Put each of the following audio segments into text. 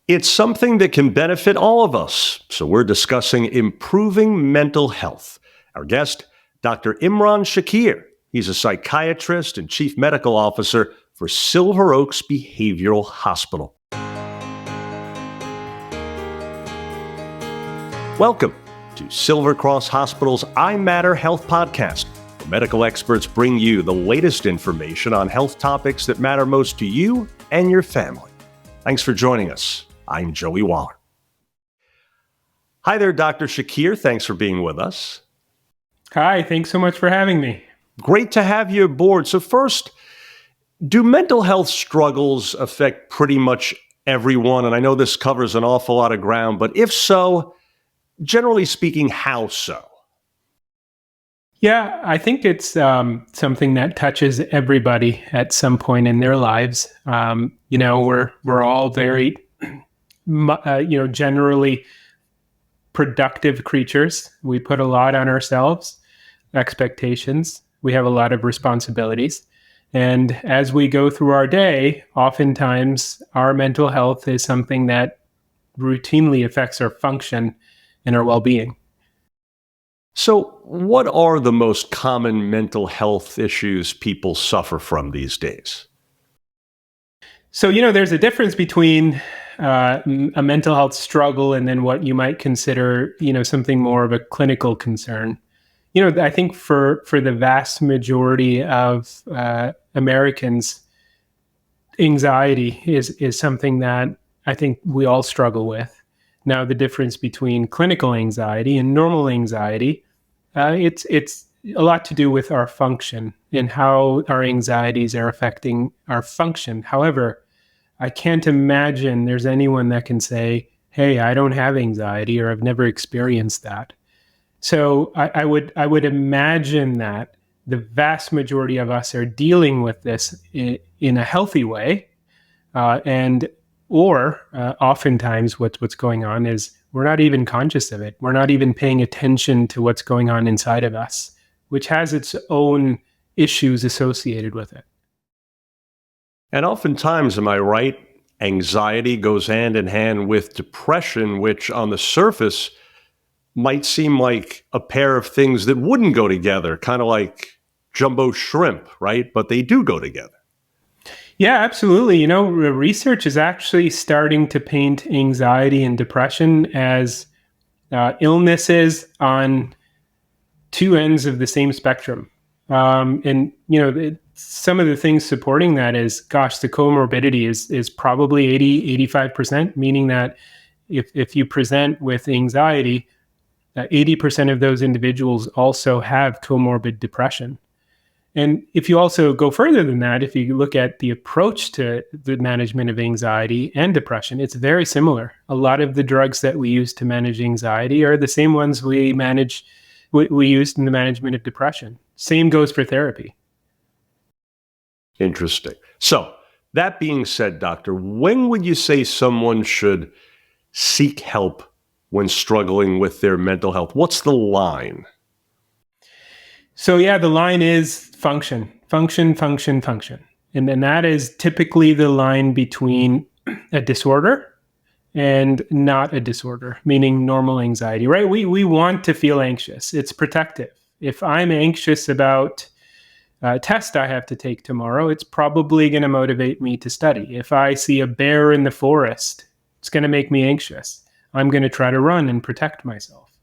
It's something that can benefit all of us. So we're discussing improving mental health. Our guest, Dr. Imran Shakir. He's a psychiatrist and chief medical officer for Silver Oaks Behavioral Hospital. Welcome to Silver Cross Hospital's iMatter Health Podcast, where medical experts bring you the latest information on health topics that matter most to you and your family. Thanks for joining us. I'm Joey Waller. Hi there, Dr. Shakir. Thanks for being with us. Hi, thanks so much for having me. Great to have you aboard. So first, do mental health struggles affect pretty much everyone? And I know this covers an awful lot of ground, but if so, generally speaking, how so? Yeah, I think it's something that touches everybody at some point in their lives. We're all very, generally productive creatures. We put a lot on ourselves, expectations. We have a lot of responsibilities. And as we go through our day, oftentimes our mental health is something that routinely affects our function and our well-being. So what are the most common mental health issues people suffer from these days? So, there's a difference between a mental health struggle and then what you might consider, something more of a clinical concern. I think for the vast majority of Americans, anxiety is something that I think we all struggle with. Now, the difference between clinical anxiety and normal anxiety, it's a lot to do with our function and how our anxieties are affecting our function. However, I can't imagine there's anyone that can say, hey, I don't have anxiety or I've never experienced that. So I would imagine that the vast majority of us are dealing with this in a healthy way, oftentimes what's going on is we're not even conscious of it. We're not even paying attention to what's going on inside of us, which has its own issues associated with it. And oftentimes, am I right, anxiety goes hand in hand with depression, which on the surface might seem like a pair of things that wouldn't go together, kind of like jumbo shrimp, right? But they do go together. Yeah, absolutely. Research is actually starting to paint anxiety and depression as illnesses on two ends of the same spectrum. Some of the things supporting that is, the comorbidity is probably 85%, meaning that if you present with anxiety, 80% of those individuals also have comorbid depression. And if you also go further than that, if you look at the approach to the management of anxiety and depression, it's very similar. A lot of the drugs that we use to manage anxiety are the same ones we used in the management of depression. Same goes for therapy. Interesting. So that being said, doctor, when would you say someone should seek help when struggling with their mental health? What's the line? So the line is function. And then that is typically the line between a disorder and not a disorder, meaning normal anxiety, right? We want to feel anxious. It's protective. If I'm anxious about a test I have to take tomorrow, it's probably going to motivate me to study. If I see a bear in the forest, it's going to make me anxious. I'm going to try to run and protect myself.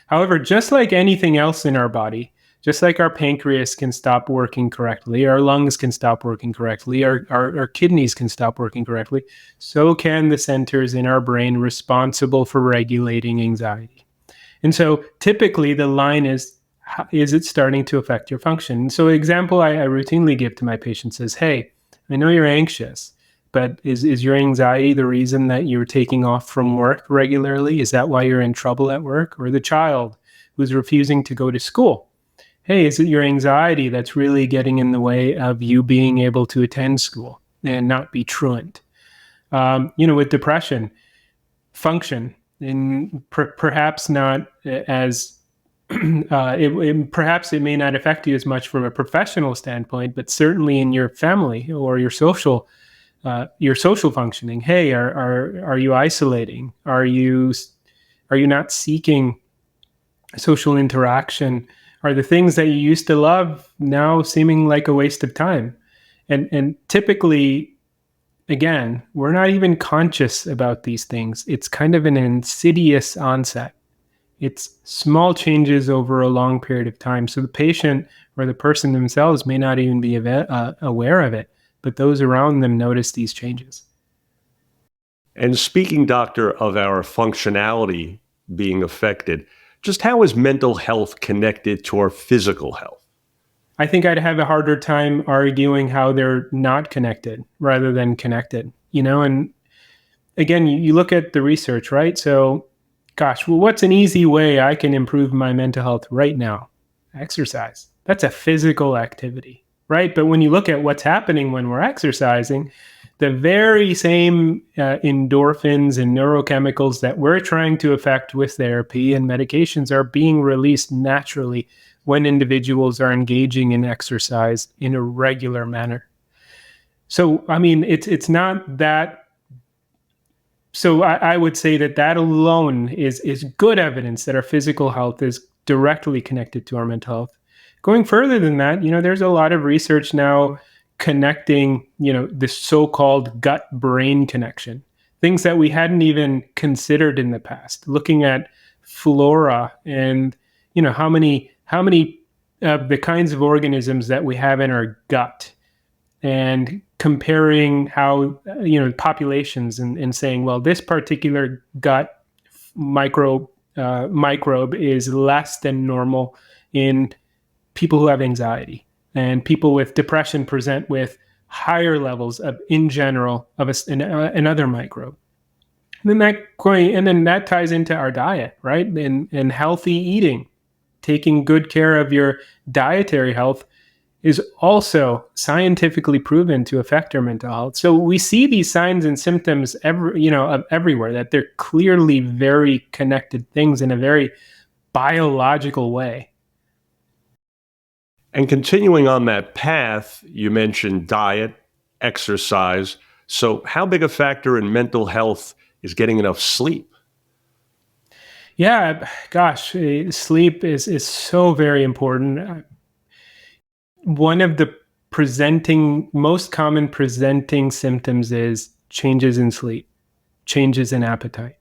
However, just like anything else in our body, just like our pancreas can stop working correctly, our lungs can stop working correctly, our kidneys can stop working correctly, so can the centers in our brain responsible for regulating anxiety. And so typically the line is it starting to affect your function? So an example I routinely give to my patients is, hey, I know you're anxious, but is your anxiety the reason that you're taking off from work regularly? Is that why you're in trouble at work? Or the child who's refusing to go to school? Hey, is it your anxiety that's really getting in the way of you being able to attend school and not be truant? With depression, function, and perhaps not as perhaps it may not affect you as much from a professional standpoint, but certainly in your family or your social your social functioning. Hey, are you isolating? Are you not seeking social interaction? Are the things that you used to love now seeming like a waste of time? And typically, again, we're not even conscious about these things. It's kind of an insidious onset. It's small changes over a long period of time. So the patient or the person themselves may not even be aware of it, but those around them notice these changes. And speaking, doctor, of our functionality being affected, just how is mental health connected to our physical health? I think I'd have a harder time arguing how they're not connected rather than connected, and again, you look at the research, right? So, gosh, well, what's an easy way I can improve my mental health right now? Exercise. That's a physical activity, right? But when you look at what's happening when we're exercising, the very same endorphins and neurochemicals that we're trying to affect with therapy and medications are being released naturally when individuals are engaging in exercise in a regular manner. So, I mean, it's not that. So I would say that alone is good evidence that our physical health is directly connected to our mental health. Going further than that, there's a lot of research now connecting, this so-called gut-brain connection, things that we hadn't even considered in the past. Looking at flora and how many of the kinds of organisms that we have in our gut, and comparing how populations and saying, well, this particular gut microbe is less than normal in people who have anxiety, and people with depression present with higher levels of, in general, of another microbe. And then that ties into our diet, right? And healthy eating, taking good care of your dietary health is also scientifically proven to affect our mental health. So we see these signs and symptoms everywhere, that they're clearly very connected things in a very biological way. And continuing on that path, you mentioned diet, exercise. So how big a factor in mental health is getting enough sleep? Yeah, gosh, sleep is so very important. One of the most common presenting symptoms is changes in sleep, changes in appetite,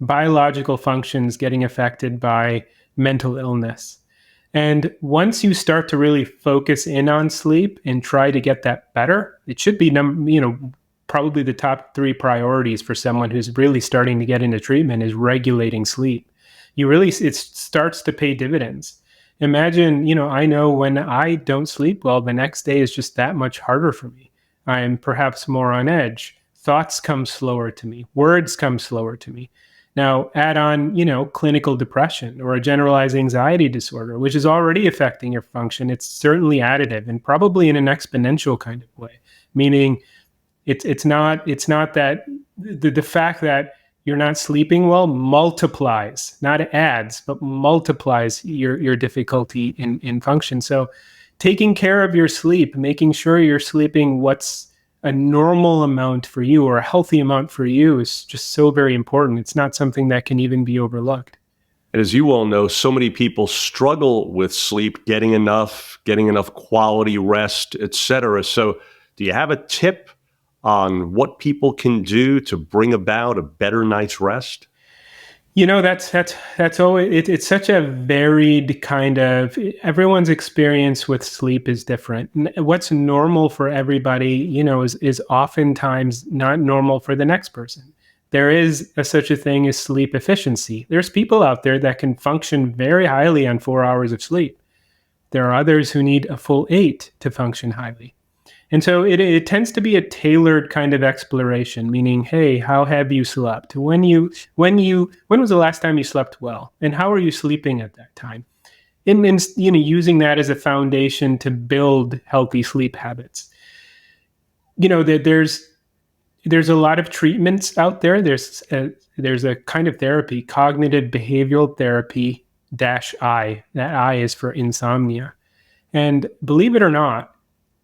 biological functions getting affected by mental illness. And once you start to really focus in on sleep and try to get that better, it should be probably the top 3 priorities for someone who's really starting to get into treatment is regulating sleep. It starts to pay dividends. Imagine, I know when I don't sleep well, the next day is just that much harder for me. I'm perhaps more on edge. Thoughts come slower to me. Words come slower to me. Now, add on, clinical depression or a generalized anxiety disorder, which is already affecting your function. It's certainly additive and probably in an exponential kind of way, meaning it's not that the fact that you're not sleeping well multiplies, not adds, but multiplies your difficulty in function. So taking care of your sleep, making sure you're sleeping what's a normal amount for you or a healthy amount for you is just so very important. It's not something that can even be overlooked. And as you all know, so many people struggle with sleep, getting enough quality rest, etc. So do you have a tip on what people can do to bring about a better night's rest? That's always it's such a varied kind of, everyone's experience with sleep is different. What's normal for everybody, is oftentimes not normal for the next person. There is such a thing as sleep efficiency. There's people out there that can function very highly on 4 hours of sleep. There are others who need a full 8 to function highly. And so it tends to be a tailored kind of exploration, meaning, hey, how have you slept? When was the last time you slept well? And how are you sleeping at that time? And using that as a foundation to build healthy sleep habits. There's a lot of treatments out there. There's a kind of therapy, cognitive behavioral therapy -I. That I is for insomnia. And believe it or not,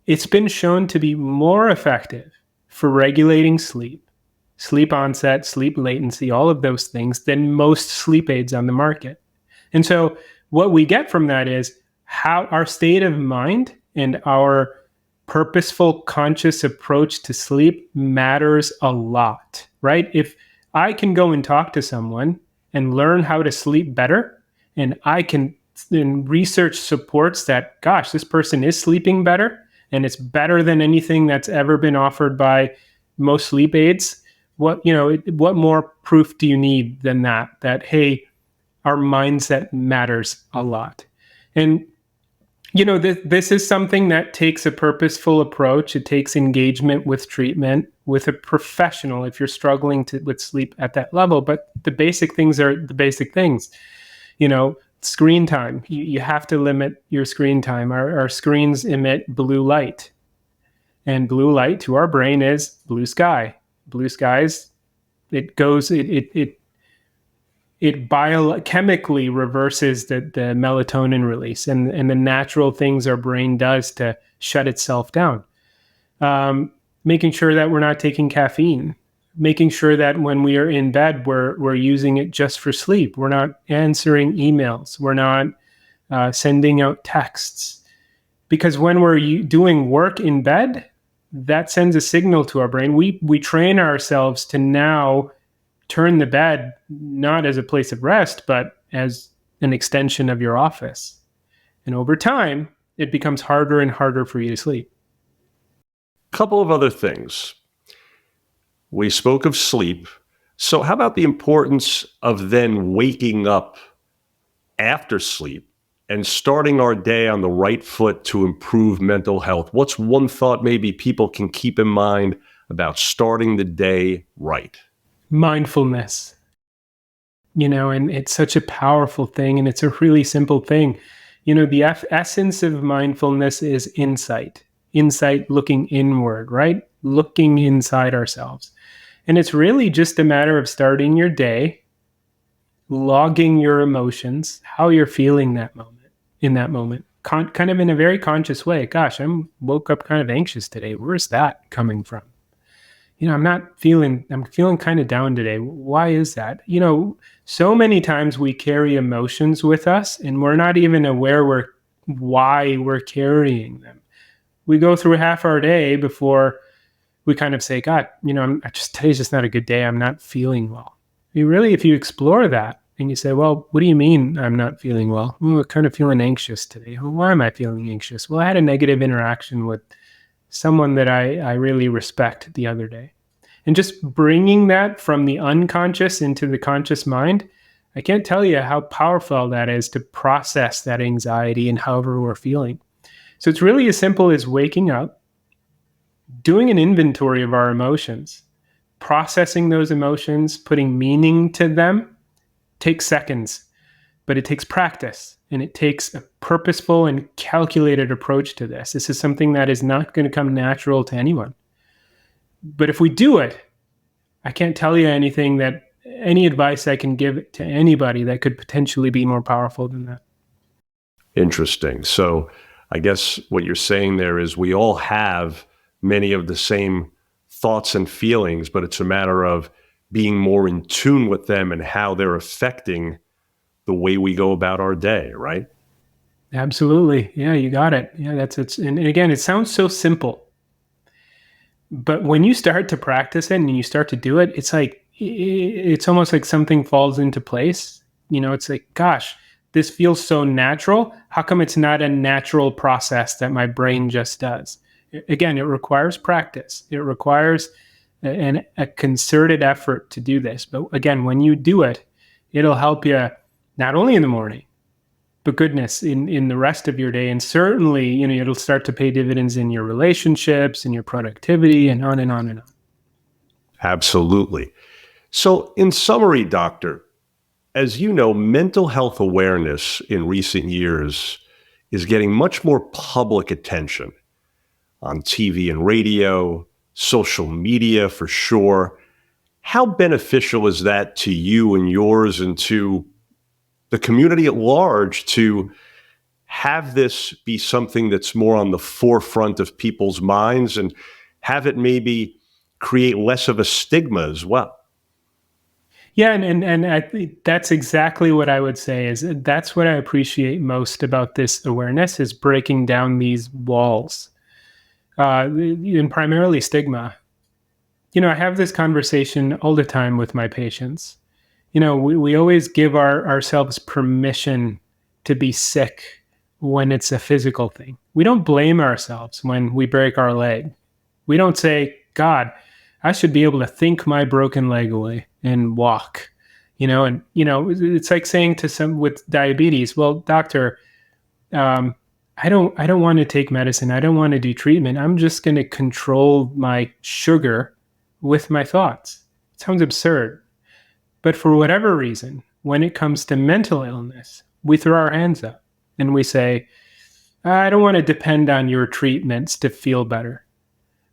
it's been shown to be more effective for regulating sleep, sleep onset, sleep latency, all of those things, than most sleep aids on the market. And so what we get from that is how our state of mind and our purposeful, conscious approach to sleep matters a lot, right? If I can go and talk to someone and learn how to sleep better, and I can, and research supports that, gosh, this person is sleeping better, and it's better than anything that's ever been offered by most sleep aids. What more proof do you need than that? That, hey, our mindset matters a lot. And this is something that takes a purposeful approach. It takes engagement with treatment with a professional if you're struggling with sleep at that level. But the basic things are the basic things. Screen time. You have to limit your screen time. Our screens emit blue light. And blue light to our brain is blue sky. Blue skies, it biochemically reverses the melatonin release and the natural things our brain does to shut itself down. Making sure that we're not taking caffeine, making sure that when we are in bed, we're using it just for sleep. We're not answering emails. We're not sending out texts. Because when we're doing work in bed, that sends a signal to our brain. We train ourselves to now turn the bed not as a place of rest, but as an extension of your office. And over time, it becomes harder and harder for you to sleep. Couple of other things. We spoke of sleep. So how about the importance of then waking up after sleep and starting our day on the right foot to improve mental health? What's one thought maybe people can keep in mind about starting the day right? Mindfulness. And it's such a powerful thing, and it's a really simple thing. The essence of mindfulness is insight looking inward, right? Looking inside ourselves. And it's really just a matter of starting your day, logging your emotions, how you're feeling in that moment, kind of in a very conscious way. Gosh, woke up kind of anxious today. Where's that coming from? I'm feeling kind of down today. Why is that? So many times we carry emotions with us and we're not even aware why we're carrying them. We go through half our day before we kind of say, God, today's just not a good day. I'm not feeling well. If you explore that and you say, well, what do you mean I'm not feeling well? I'm kind of feeling anxious today. Well, why am I feeling anxious? Well, I had a negative interaction with someone that I really respect the other day. And just bringing that from the unconscious into the conscious mind, I can't tell you how powerful that is to process that anxiety and however we're feeling. So it's really as simple as waking up, doing an inventory of our emotions, processing those emotions, putting meaning to them. Takes seconds, but it takes practice. And it takes a purposeful and calculated approach to this. This is something that is not going to come natural to anyone. But if we do it, I can't tell you any advice I can give to anybody that could potentially be more powerful than that. Interesting. So I guess what you're saying there is we all have many of the same thoughts and feelings, but it's a matter of being more in tune with them and how they're affecting the way we go about our day, right? Absolutely. Yeah, you got it. Yeah, that's it. And again, it sounds so simple. But when you start to practice it and you start to do it, it's almost like something falls into place. It's like, gosh, this feels so natural. How come it's not a natural process that my brain just does? Again, it requires practice. It requires a concerted effort to do this. But again, when you do it, it'll help you not only in the morning, but goodness, in the rest of your day. And certainly, it'll start to pay dividends in your relationships and your productivity and on and on and on. Absolutely. So in summary, doctor, as you know, mental health awareness in recent years is getting much more public attention on TV and radio, social media for sure. How beneficial is that to you and yours and to the community at large to have this be something that's more on the forefront of people's minds and have it maybe create less of a stigma as well. Yeah, and I think that's exactly what I would say is that's what I appreciate most about this awareness is breaking down these walls, and primarily stigma. I have this conversation all the time with my patients. We always give ourselves permission to be sick when it's a physical thing. We don't blame ourselves when we break our leg. We don't say, God, I should be able to think my broken leg away and walk. It's like saying to some with diabetes, well, doctor, I don't want to take medicine. I don't want to do treatment. I'm just going to control my sugar with my thoughts. It sounds absurd. But for whatever reason, when it comes to mental illness, we throw our hands up and we say, I don't want to depend on your treatments to feel better.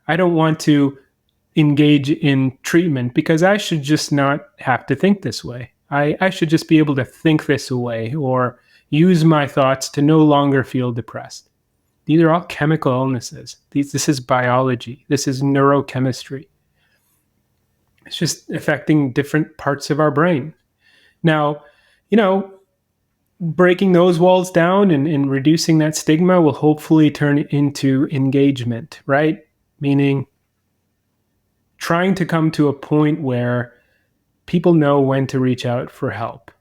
I don't want to engage in treatment because I should just not have to think this way. I should just be able to think this way or use my thoughts to no longer feel depressed. These are all chemical illnesses. This is biology. This is neurochemistry. It's just affecting different parts of our brain. Now, breaking those walls down and reducing that stigma will hopefully turn into engagement, right? Meaning trying to come to a point where people know when to reach out for help.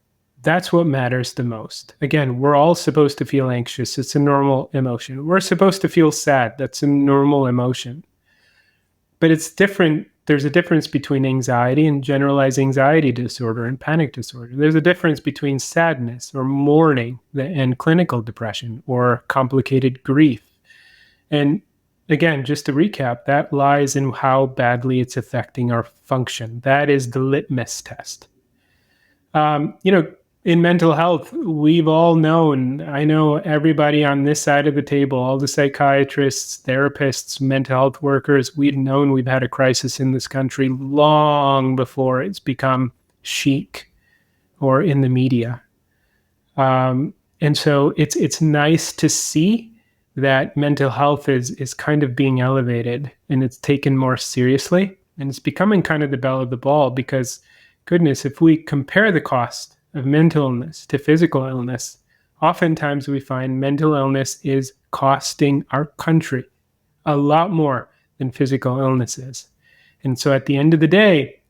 That's what matters the most. Again, we're all supposed to feel anxious. It's a normal emotion. We're supposed to feel sad. That's a normal emotion. But it's different. There's a difference between anxiety and generalized anxiety disorder and panic disorder. There's a difference between sadness or mourning and clinical depression or complicated grief. And again, just to recap, that lies in how badly it's affecting our function. That is the litmus test. In mental health, we've all known, I know everybody on this side of the table, all the psychiatrists, therapists, mental health workers, we've known we've had a crisis in this country long before it's become chic or in the media. And so it's nice to see that mental health is kind of being elevated and it's taken more seriously. And it's becoming kind of the belle of the ball because, goodness, if we compare the cost of mental illness to physical illness, oftentimes we find mental illness is costing our country a lot more than physical illness is. And so at the end of the day,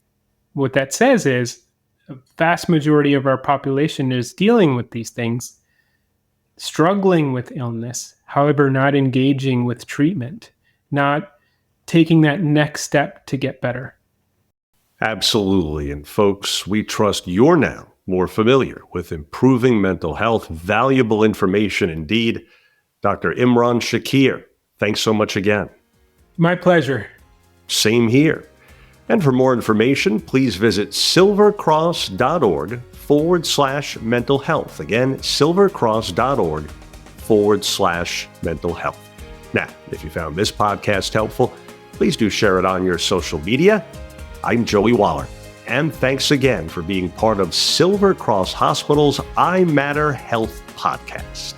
what that says is a vast majority of our population is dealing with these things, struggling with illness, however, not engaging with treatment, not taking that next step to get better. Absolutely. And folks, we trust you're now more familiar with improving mental health. Valuable information indeed. Dr. Imran Shakir, thanks so much again. My pleasure. Same here. And for more information, please visit silvercross.org/mental health. Again, silvercross.org/mental health. Now, if you found this podcast helpful, please do share it on your social media. I'm Joey Waller. And thanks again for being part of Silver Cross Hospital's iMatter Health Podcast.